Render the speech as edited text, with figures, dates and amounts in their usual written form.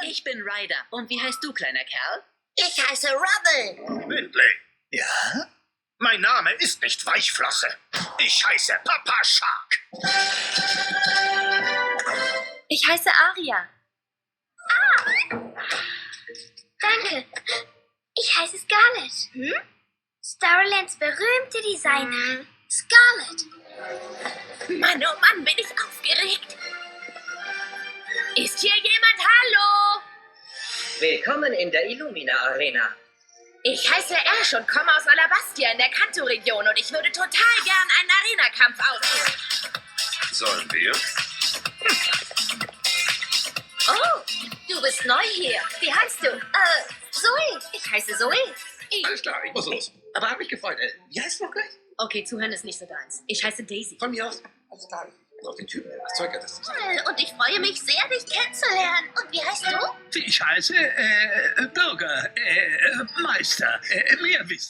Ich bin Ryder. Und wie heißt du, kleiner Kerl? Ich heiße Rubble. Windley. Ja? Mein Name ist nicht Weichflosse. Ich heiße Papa Shark. Ich heiße Aria. Danke. Ich heiße Scarlett. Starlands berühmte Designerin. Scarlett. Mann, oh Mann, bin ich aufgeregt. Ist hier jemand? Hallo? Willkommen in der Illumina Arena. Ich heiße Ash und komme aus Alabastia in der Kanto-Region und ich würde total gern einen Arena-Kampf ausüben. Sollen wir? Oh, du bist neu hier. Wie heißt du? Zoe. Ich heiße Zoe. Alles klar, ich muss los. Aber hab mich gefreut. Wie heißt du noch gleich? Okay, zuhören ist nicht so deins. Ich heiße Daisy. Von mir aus. Alles klar. Auf den Typen, das Zeug hat das. Und ich freue mich sehr, dich kennenzulernen. Und wie heißt du? Ich heiße Bürgermeister, Meerwisser.